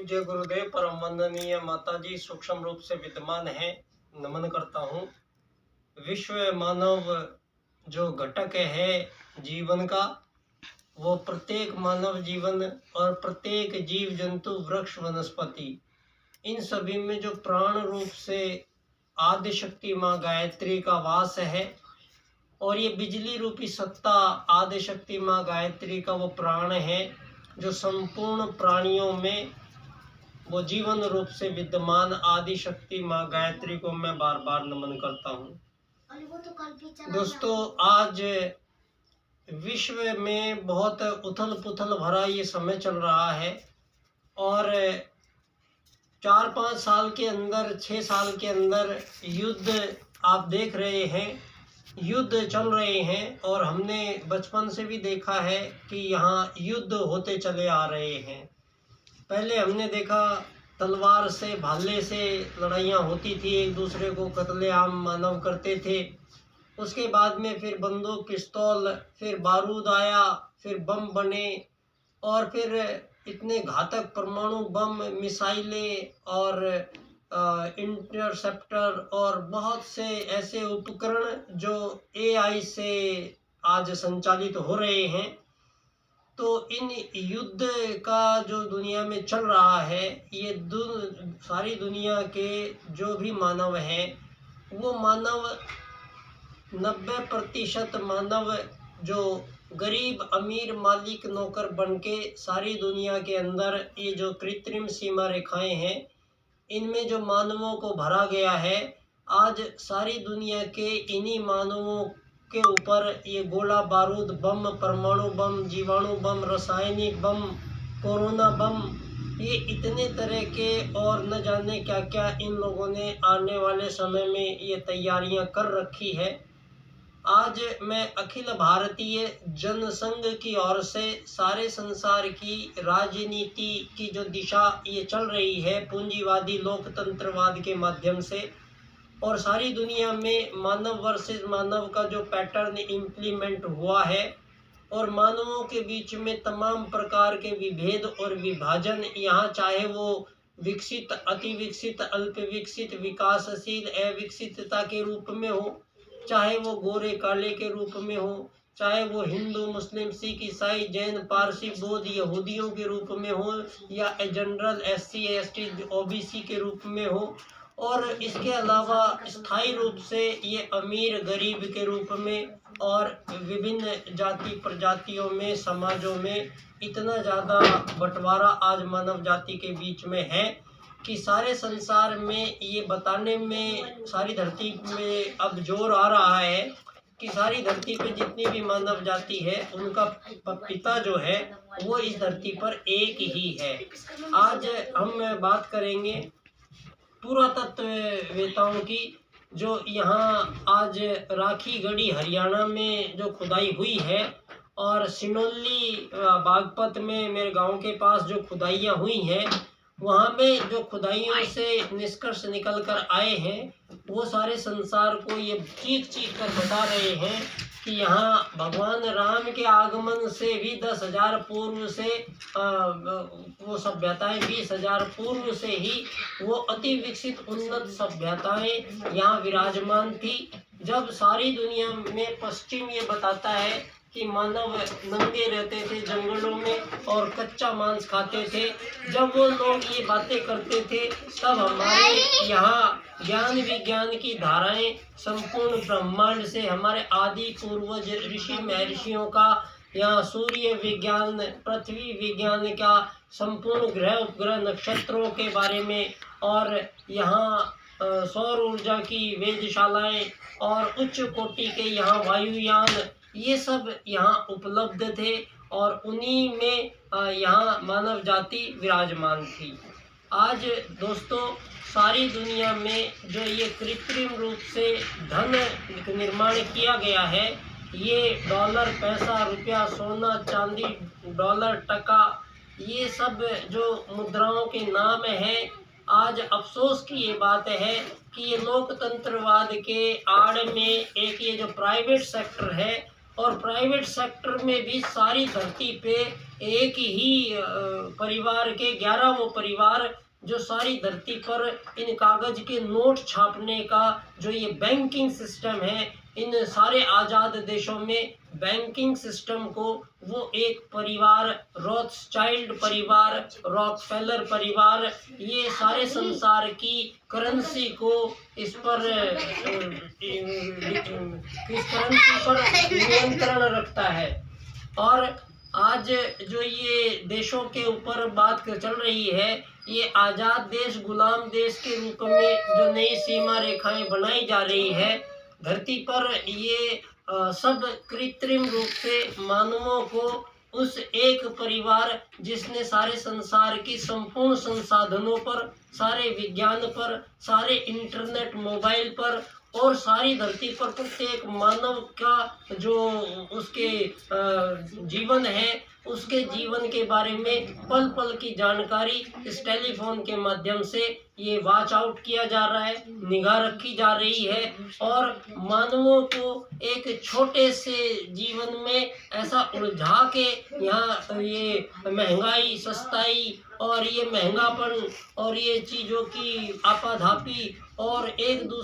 पूज्य गुरुदेव परम वंदनीय माताजी सूक्ष्म रूप से विद्यमान है, नमन करता हूँ। विश्व मानव जो घटक है जीवन का, वो प्रत्येक मानव जीवन और प्रत्येक जीव जंतु वृक्ष वनस्पति, इन सभी में जो प्राण रूप से आदि शक्ति माँ गायत्री का वास है। और ये बिजली रूपी सत्ता आदि शक्ति माँ गायत्री का वो प्राण है जो संपूर्ण प्राणियों में वो जीवन रूप से विद्यमान आदि शक्ति माँ गायत्री को मैं बार बार नमन करता हूँ। दोस्तों, आज विश्व में बहुत उथल पुथल भरा ये समय चल रहा है और 4-5 साल के अंदर, 6 साल के अंदर युद्ध आप देख रहे हैं, युद्ध चल रहे हैं। और हमने बचपन से भी देखा है कि यहाँ युद्ध होते चले आ रहे हैं। पहले हमने देखा तलवार से, भाले से लड़ाइयाँ होती थी, एक दूसरे को कत्लेआम मानव करते थे। उसके बाद में फिर बंदूक, पिस्तौल, फिर बारूद आया, फिर बम बने और फिर इतने घातक परमाणु बम, मिसाइलें और इंटरसेप्टर और बहुत से ऐसे उपकरण जो AI से आज संचालित हो रहे हैं। तो इन युद्ध का जो दुनिया में चल रहा है, ये सारी दुनिया के जो भी मानव हैं, वो मानव 90% मानव जो गरीब, अमीर, मालिक, नौकर बनके सारी दुनिया के अंदर ये जो कृत्रिम सीमा रेखाएं हैं, इनमें जो मानवों को भरा गया है। आज सारी दुनिया के इन्हीं मानवों के ऊपर ये गोला बारूद बम, परमाणु बम, जीवाणु बम, रासायनिक बम, कोरोना बम, ये इतने तरह के और न जाने क्या क्या इन लोगों ने आने वाले समय में ये तैयारियां कर रखी है। आज मैं अखिल भारतीय जनसंघ की ओर से सारे संसार की राजनीति की जो दिशा ये चल रही है पूंजीवादी लोकतंत्रवाद के माध्यम से, और सारी दुनिया में मानव वर्सेस मानव का जो पैटर्न इम्प्लीमेंट हुआ है और मानवों के बीच में तमाम प्रकार के विभेद और विभाजन, यहाँ चाहे वो विकसित, अति विकसित, अल्प विकसित, विकासशील, अविकसितता के रूप में हो, चाहे वो गोरे काले के रूप में हो, चाहे वो हिंदू, मुस्लिम, सिख, ईसाई, जैन, पारसी, बौद्ध, यहूदियों के रूप में हो, या जनरल SC ST OBC के रूप में हो, और इसके अलावा स्थायी रूप से ये अमीर गरीब के रूप में और विभिन्न जाति प्रजातियों में, समाजों में इतना ज़्यादा बंटवारा आज मानव जाति के बीच में है कि सारे संसार में ये बताने में सारी धरती में अब जोर आ रहा है कि सारी धरती पे जितनी भी मानव जाति है, उनका पिता जो है वो इस धरती पर एक ही है। आज हम बात करेंगे पुरातत्ववेताओं की, जो यहाँ आज राखी गढ़ी हरियाणा में जो खुदाई हुई है और सिनोली बागपत में मेरे गांव के पास जो खुदाइयाँ हुई हैं, वहाँ में जो खुदाइयों से निष्कर्ष निकल कर आए हैं, वो सारे संसार को ये चीख चीख कर बता रहे हैं कि यहाँ भगवान राम के आगमन से भी 10,000 पूर्व से वो सभ्यताएं, 20,000 पूर्व से ही वो अति विकसित उन्नत सभ्यताएं यहाँ विराजमान थी। जब सारी दुनिया में पश्चिम ये बताता है कि मानव नंगे रहते थे जंगलों में और कच्चा मांस खाते थे, जब वो लोग ये बातें करते थे, तब हमारे यहाँ ज्ञान विज्ञान की धाराएं संपूर्ण ब्रह्मांड से, हमारे आदि पूर्वज ऋषि महर्षियों का, यहाँ सूर्य विज्ञान, पृथ्वी विज्ञान का, संपूर्ण ग्रह उपग्रह नक्षत्रों के बारे में, और यहाँ सौर ऊर्जा की वेधशालाएं और उच्च कोटि के यहाँ वायुयान, ये सब यहाँ उपलब्ध थे और उन्हीं में यहाँ मानव जाति विराजमान थी। आज दोस्तों, सारी दुनिया में जो ये कृत्रिम रूप से धन निर्माण किया गया है, ये डॉलर, पैसा, रुपया, सोना, चांदी, डॉलर, टका, ये सब जो मुद्राओं के नाम हैं, आज अफसोस की ये बात है कि ये लोकतंत्रवाद के आड़ में एक ये जो प्राइवेट सेक्टर है, और प्राइवेट सेक्टर में भी सारी धरती पे एक ही परिवार के 11 वो परिवार जो सारी धरती पर इन कागज के नोट छापने का जो ये बैंकिंग सिस्टम है, इन सारे आज़ाद देशों में बैंकिंग सिस्टम को वो एक परिवार, रॉथस्चाइल्ड परिवार, रॉकफेलर परिवार, ये सारे संसार की करेंसी को इस करेंसी पर नियंत्रण रखता है। और आज जो ये देशों के ऊपर बात चल रही है, ये आज़ाद देश गुलाम देश के रूप में जो नई सीमा रेखाएं बनाई जा रही है धरती पर, ये सब कृत्रिम रूप से मानवों को उस एक परिवार जिसने सारे संसार की संपूर्ण संसाधनों पर, सारे विज्ञान पर, सारे इंटरनेट मोबाइल पर और सारी धरती पर प्रत्येक मानव का जो उसके जीवन है, उसके जीवन के बारे में पल पल की जानकारी इस टेलीफोन के माध्यम से ये वॉच आउट किया जा रहा है, निगाह रखी जा रही है। और मानवों को एक छोटे से जीवन में ऐसा उलझा के यहाँ ये महंगाई, सस्ताई और ये महंगापन और ये चीज़ों की आपाधापी और एक दूसरे